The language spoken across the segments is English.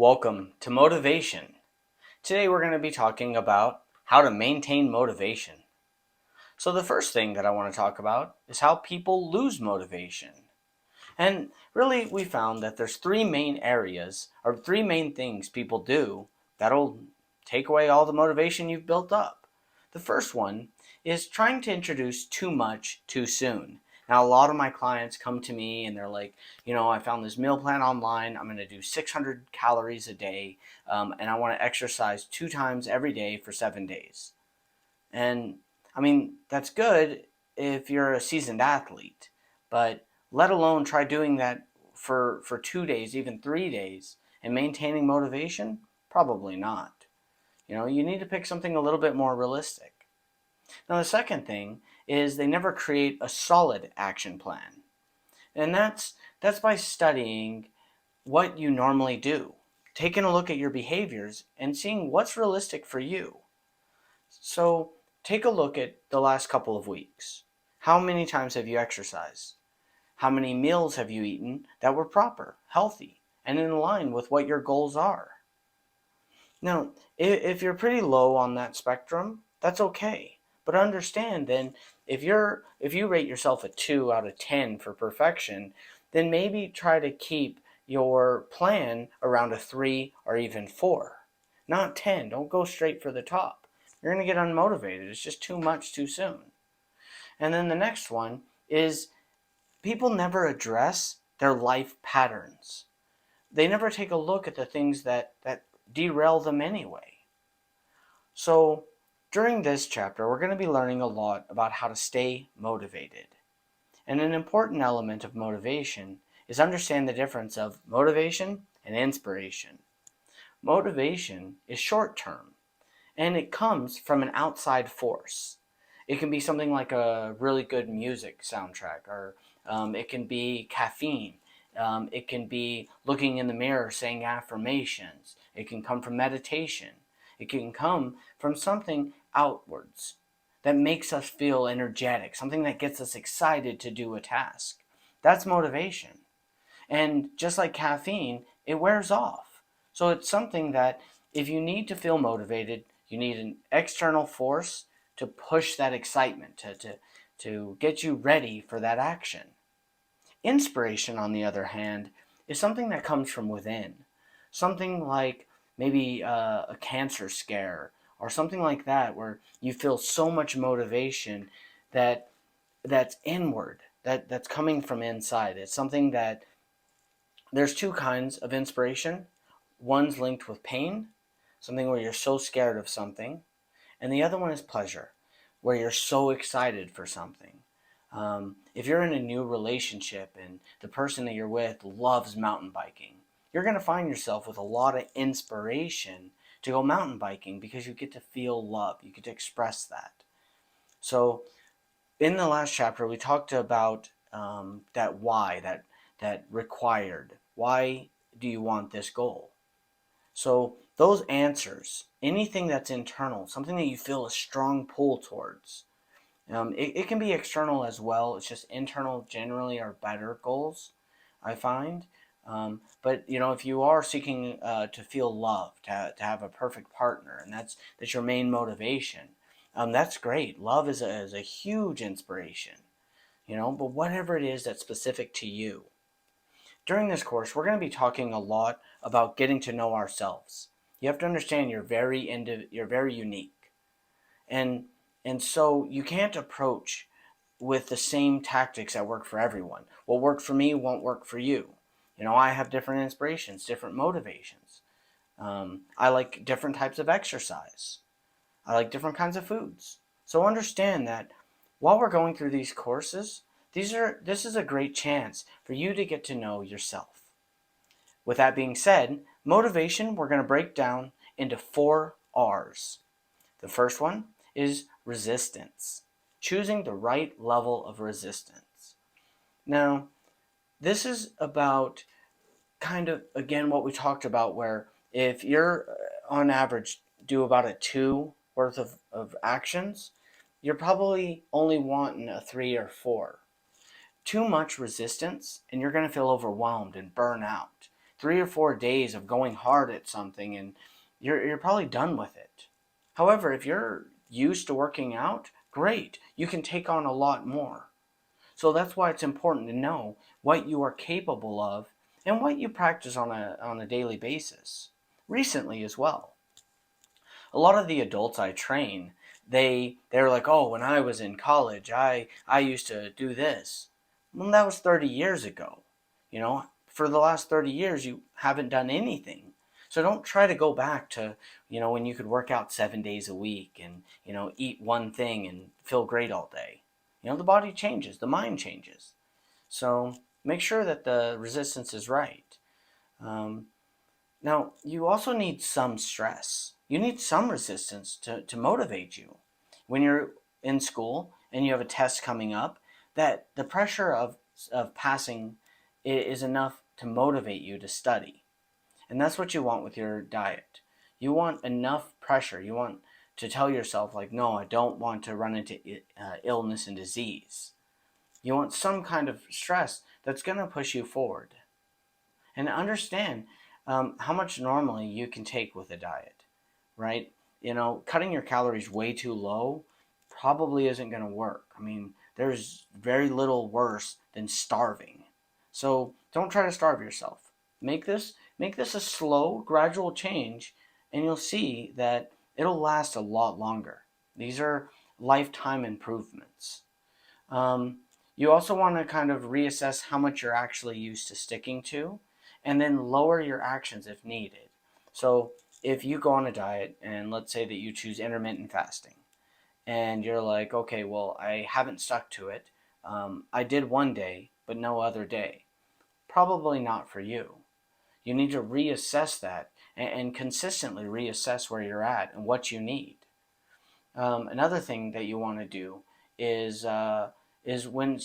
Welcome to Motivation. Today we're going to be talking about how to maintain motivation. So the first thing that I want to talk about is how people lose motivation. And really we found that there's three main areas or three main things people do that'll take away all the motivation you've built up. The first one is trying to introduce too much too soon. Now, a lot of my clients come to me and they're like, I found this meal plan online. I'm going to do 600 calories a day, and I want to exercise 2 times every day for 7 days. And I mean, that's good if you're a seasoned athlete, but let alone try doing that for 2 days, even 3 days, and maintaining motivation? Probably not. You need to pick something a little bit more realistic. Now, the second thing is they never create a solid action plan. And that's by studying what you normally do, taking a look at your behaviors and seeing what's realistic for you. So, take a look at the last couple of weeks. How many times have you exercised? How many meals have you eaten that were proper, healthy, and in line with what your goals are? Now, if you're pretty low on that spectrum, that's okay. But understand then, if you rate yourself a 2 out of 10 for perfection, then maybe try to keep your plan around a 3 or even 4. Not 10. Don't go straight for the top. You're going to get unmotivated. It's just too much too soon. And then the next one is people never address their life patterns. They never take a look at the things that derail them anyway. So during this chapter, we're going to be learning a lot about how to stay motivated. And an important element of motivation is understand the difference of motivation and inspiration. Motivation is short term, and it comes from an outside force. It can be something like a really good music soundtrack, or it can be caffeine. It can be looking in the mirror saying affirmations. It can come from meditation. It can come from something outwards that makes us feel energetic, something that gets us excited to do a task. That's motivation. And just like caffeine, it wears off. So it's something that if you need to feel motivated, you need an external force to push that excitement, to get you ready for that action. Inspiration, on the other hand, is something that comes from within. Something like maybe a cancer scare or something like that, where you feel so much motivation that's inward, that's coming from inside. It's something that there's two kinds of inspiration. One's linked with pain, something where you're so scared of something, and the other one is pleasure, where you're so excited for something. If you're in a new relationship and the person that you're with loves mountain biking, you're going to find yourself with a lot of inspiration to go mountain biking because you get to feel love. You get to express that. So in the last chapter, we talked about that why, that required. Why do you want this goal? So those answers, anything that's internal, something that you feel a strong pull towards, it can be external as well. It's just internal generally are better goals, I find. But if you are seeking to feel loved, to have a perfect partner, and that's your main motivation, that's great. Love is a huge inspiration, but whatever it is that's specific to you. During this course, we're going to be talking a lot about getting to know ourselves. You have to understand you're very unique. And so you can't approach with the same tactics that work for everyone. What worked for me won't work for you. I have different inspirations, different motivations. I like different types of exercise. I like different kinds of foods. So understand that while we're going through these courses, this is a great chance for you to get to know yourself. With that being said, motivation we're going to break down into 4 R's. The first one is resistance. Choosing the right level of resistance. Now, this is about kind of, again, what we talked about, where if you're on average do about a 2 worth of actions, you're probably only wanting a 3 or 4. Too much resistance, and you're going to feel overwhelmed and burn out. 3 or 4 days of going hard at something, and you're probably done with it. However, if you're used to working out, great. You can take on a lot more. So that's why it's important to know what you are capable of and what you practice on a daily basis. Recently as well, a lot of the adults I train, they're like, oh, when I was in college, I used to do this. Well, that was 30 years ago. For the last 30 years, you haven't done anything. So don't try to go back to, when you could work out 7 days a week and, eat one thing and feel great all day. The body changes, the mind changes. So make sure that the resistance is right. Um, Now, you also need some stress. You need some resistance to motivate you. When you're in school and you have a test coming up, that the pressure of passing is enough to motivate you to study. And that's what you want with your diet. You want enough pressure. You want to tell yourself, like, no, I don't want to run into illness and disease. You want some kind of stress that's going to push you forward. And understand how much normally you can take with a diet, right? Cutting your calories way too low probably isn't going to work. I mean, there's very little worse than starving. So don't try to starve yourself. Make this a slow, gradual change, and you'll see that it'll last a lot longer. These are lifetime improvements. Um, you also want to kind of reassess how much you're actually used to sticking to, and then lower your actions if needed. So if you go on a diet, and let's say that you choose intermittent fasting, and you're like, okay, well, I haven't stuck to it. I did one day, but no other day. Probably not for you. You need to reassess that and consistently reassess where you're at and what you need. Another thing that you want to do is when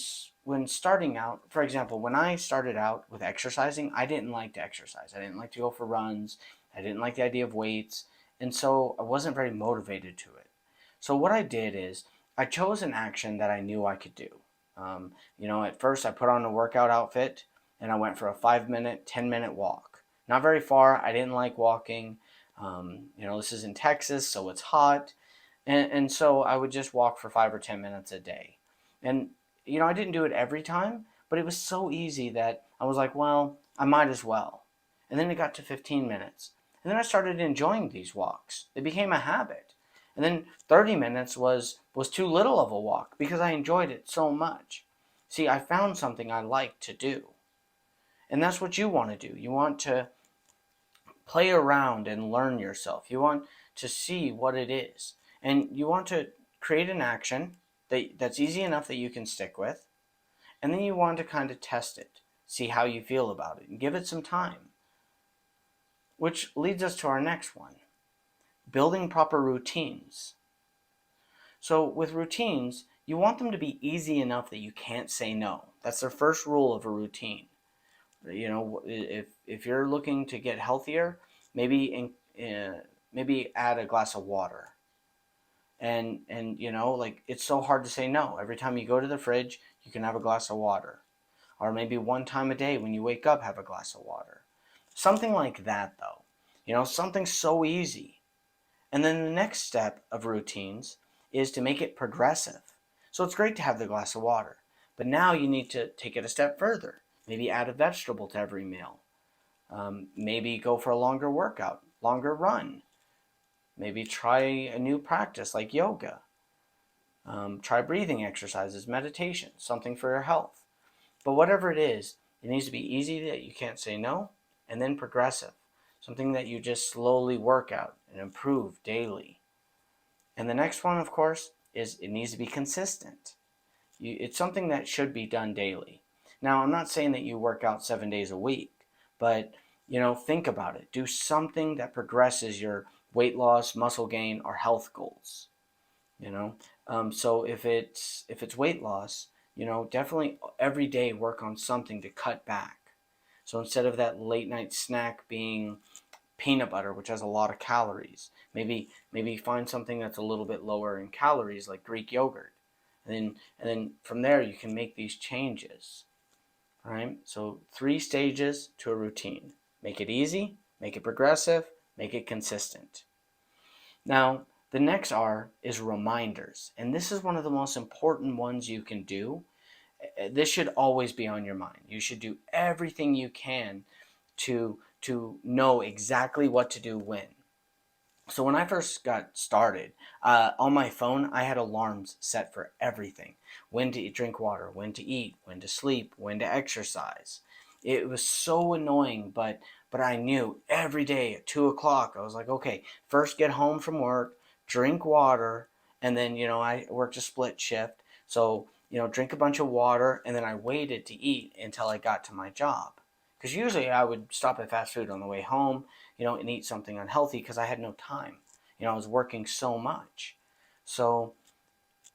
starting out. For example, when I started out with exercising, I didn't like to exercise. I didn't like to go for runs. I didn't like the idea of weights, and so I wasn't very motivated to it. So what I did is I chose an action that I knew I could do. At first I put on a workout outfit and I went for a 5 minute, 10 minute walk. Not very far. I didn't like walking. This is in Texas, so it's hot. And so I would just walk for 5 or 10 minutes a day. And, I didn't do it every time, but it was so easy that I was like, well, I might as well. And then it got to 15 minutes. And then I started enjoying these walks. It became a habit. And then 30 minutes was too little of a walk because I enjoyed it so much. See, I found something I like to do. And that's what you want to do. You want to play around and learn yourself. You want to see what it is. And you want to create an action that's easy enough that you can stick with. And then you want to kind of test it, see how you feel about it, and give it some time. Which leads us to our next one, building proper routines. So with routines, you want them to be easy enough that you can't say no. That's the first rule of a routine. If you're looking to get healthier, maybe maybe add a glass of water. And like, it's so hard to say no. Every time you go to the fridge, you can have a glass of water. Or maybe one time a day when you wake up, have a glass of water. Something like that, though. Something so easy. And then the next step of routines is to make it progressive. So it's great to have the glass of water, but now you need to take it a step further. Maybe add a vegetable to every meal. Maybe go for a longer workout, longer run. Maybe try a new practice like yoga. Try breathing exercises, meditation, something for your health. But whatever it is, it needs to be easy that you can't say no, and then progressive. Something that you just slowly work out and improve daily. And the next one, of course, is it needs to be consistent. It's something that should be done daily. Now, I'm not saying that you work out 7 days a week, but think about it. Do something that progresses your weight loss, muscle gain, or health goals. So if it's weight loss, definitely every day work on something to cut back. So instead of that late night snack being peanut butter, which has a lot of calories, maybe find something that's a little bit lower in calories, like Greek yogurt. And then from there you can make these changes. All right? So 3 stages to a routine. Make it easy, make it progressive, make it consistent. Now, the next R is reminders, and this is one of the most important ones you can do. This should always be on your mind. You should do everything you can to know exactly what to do when. So when I first got started, on my phone, I had alarms set for everything: when to drink water, when to eat, when to sleep, when to exercise. It was so annoying, but I knew every day at 2 o'clock, I was like, okay, first get home from work, drink water, and then I worked a split shift, so drink a bunch of water, and then I waited to eat until I got to my job. Because usually I would stop at fast food on the way home, and eat something unhealthy because I had no time. I was working so much. So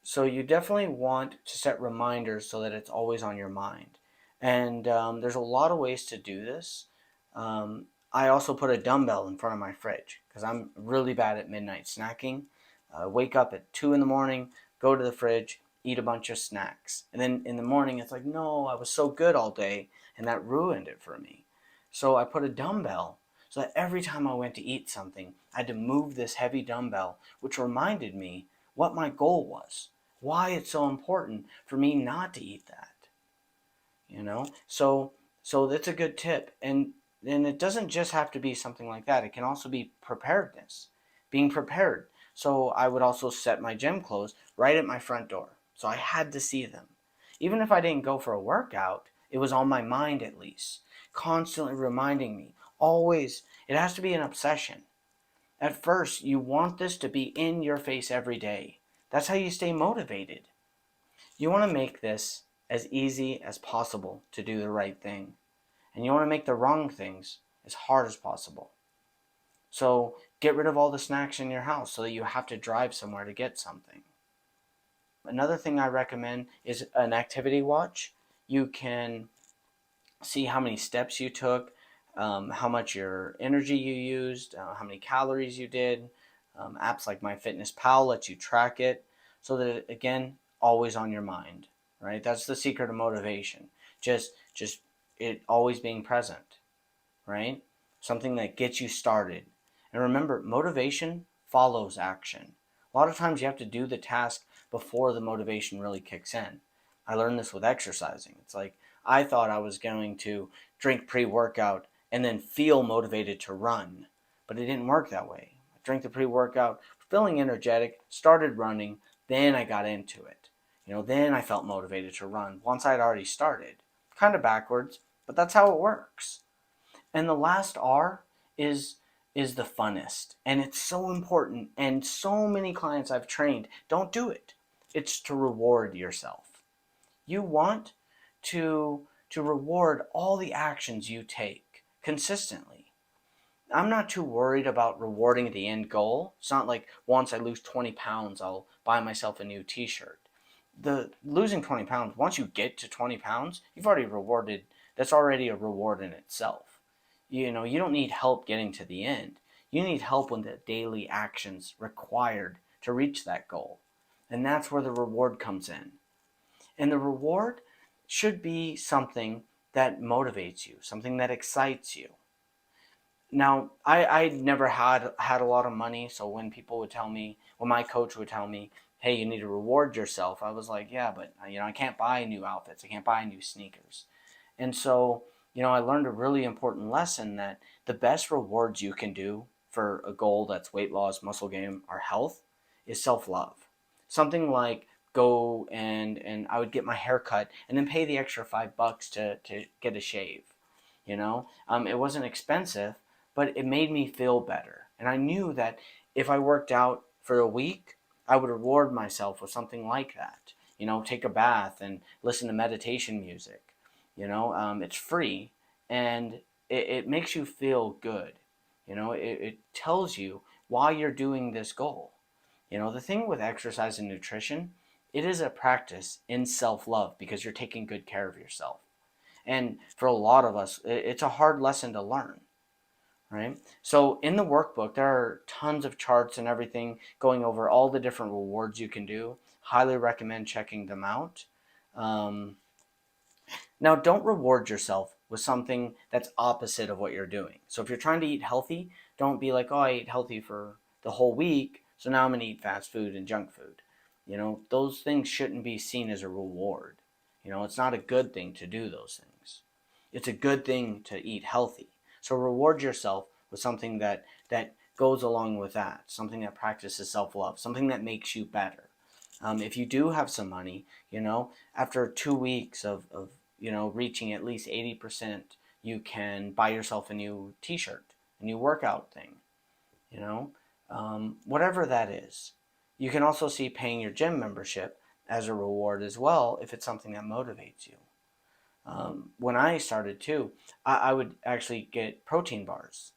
so you definitely want to set reminders so that it's always on your mind. And there's a lot of ways to do this. I also put a dumbbell in front of my fridge because I'm really bad at midnight snacking. Wake up at 2 in the morning, go to the fridge, eat a bunch of snacks. And then in the morning, it's like, no, I was so good all day, and that ruined it for me. So I put a dumbbell so that every time I went to eat something, I had to move this heavy dumbbell, which reminded me what my goal was, why it's so important for me not to eat that. So that's a good tip. And it doesn't just have to be something like that. It can also be preparedness, being prepared. So I would also set my gym clothes right at my front door, so I had to see them. Even if I didn't go for a workout, it was on my mind at least, constantly reminding me. Always, it has to be an obsession. At first, you want this to be in your face every day. That's how you stay motivated. You want to make this as easy as possible to do the right thing, and you want to make the wrong things as hard as possible. So get rid of all the snacks in your house so that you have to drive somewhere to get something. Another thing I recommend is an activity watch. You can see how many steps you took, how much your energy you used, how many calories you did. Apps like MyFitnessPal let you track it so that again, always on your mind, right? That's the secret of motivation. Just it always being present, right? Something that gets you started. And remember, motivation follows action. A lot of times you have to do the task before the motivation really kicks in. I learned this with exercising. It's like I thought I was going to drink pre-workout and then feel motivated to run, but it didn't work that way. I drank the pre-workout, feeling energetic, started running, then I got into it. Then I felt motivated to run once I'd already started. Kind of backwards, but that's how it works. And the last R is the funnest. And it's so important. And so many clients I've trained don't do it. It's to reward yourself. You want to reward all the actions you take consistently. I'm not too worried about rewarding the end goal. It's not like once I lose 20 pounds, I'll buy myself a new t-shirt. The losing 20 pounds, once you get to 20 pounds, you've already rewarded, that's already a reward in itself. You don't need help getting to the end. You need help with the daily actions required to reach that goal. And that's where the reward comes in. And the reward should be something that motivates you, something that excites you. Now, I never had a lot of money, so when people would tell me, when my coach would tell me, hey, you need to reward yourself, I was like, yeah, but I can't buy new outfits, I can't buy new sneakers. And so, I learned a really important lesson that the best rewards you can do for a goal that's weight loss, muscle gain, or health is self-love. Something like go and I would get my hair cut and then pay the extra $5 to get a shave. It wasn't expensive, but it made me feel better. And I knew that if I worked out for a week, I would reward myself with something like that. Take a bath and listen to meditation music. It's free and it makes you feel good. It tells you why you're doing this goal. The thing with exercise and nutrition, it is a practice in self-love because you're taking good care of yourself. And for a lot of us, it's a hard lesson to learn, right? So in the workbook, there are tons of charts and everything going over all the different rewards you can do. Highly recommend checking them out. Now, don't reward yourself with something that's opposite of what you're doing. So if you're trying to eat healthy, don't be like, oh, I ate healthy for the whole week, so now I'm going to eat fast food and junk food. Those things shouldn't be seen as a reward. It's not a good thing to do those things. It's a good thing to eat healthy. So reward yourself with something that goes along with that, something that practices self-love, something that makes you better. If you do have some money, after 2 weeks of reaching at least 80%, you can buy yourself a new t-shirt, a new workout thing, whatever that is. You can also see paying your gym membership as a reward as well if it's something that motivates you. When I started too, I would actually get protein bars.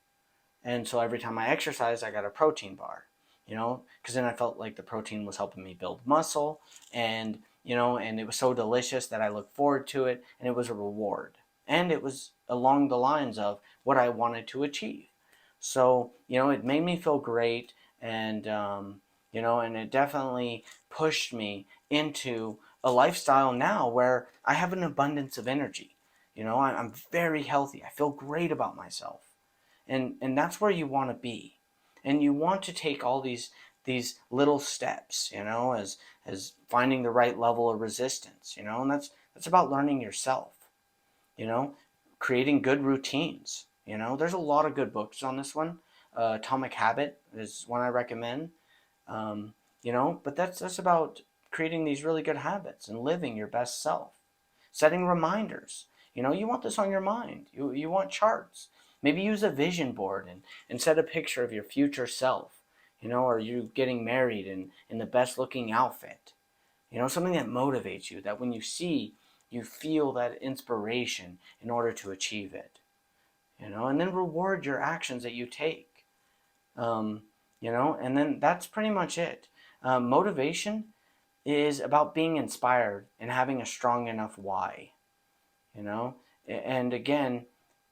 And so every time I exercised, I got a protein bar, because then I felt like the protein was helping me build muscle, and it was so delicious that I looked forward to it, and it was a reward. And it was along the lines of what I wanted to achieve. So, it made me feel great, and it definitely pushed me into a lifestyle now where I have an abundance of energy. I'm very healthy. I feel great about myself. And that's where you want to be. And you want to take all these little steps, as finding the right level of resistance, and that's about learning yourself, you know, creating good routines. There's a lot of good books on this one. Atomic Habit is one I recommend. But that's about creating these really good habits and living your best self. Setting reminders. You want this on your mind. You want charts. Maybe use a vision board and set a picture of your future self. Or you getting married in the best looking outfit. Something that motivates you, that when you see, you feel that inspiration in order to achieve it. And then reward your actions that you take. And then that's pretty much it. Motivation is about being inspired and having a strong enough why. And again,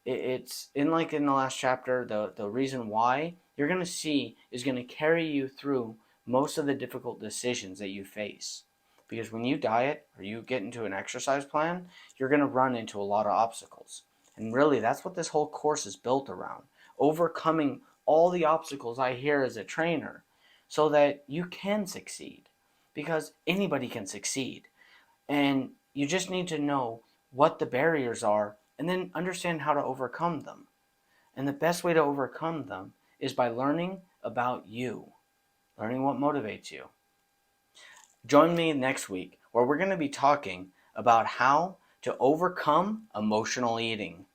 it's in the last chapter, the reason why you're going to see is going to carry you through most of the difficult decisions that you face. Because when you diet or you get into an exercise plan, you're going to run into a lot of obstacles. And really, that's what this whole course is built around. Overcoming all the obstacles I hear as a trainer so that you can succeed. Because anybody can succeed. And you just need to know what the barriers are and then understand how to overcome them. And the best way to overcome them is by learning about you, learning what motivates you. Join me next week where we're going to be talking about how to overcome emotional eating.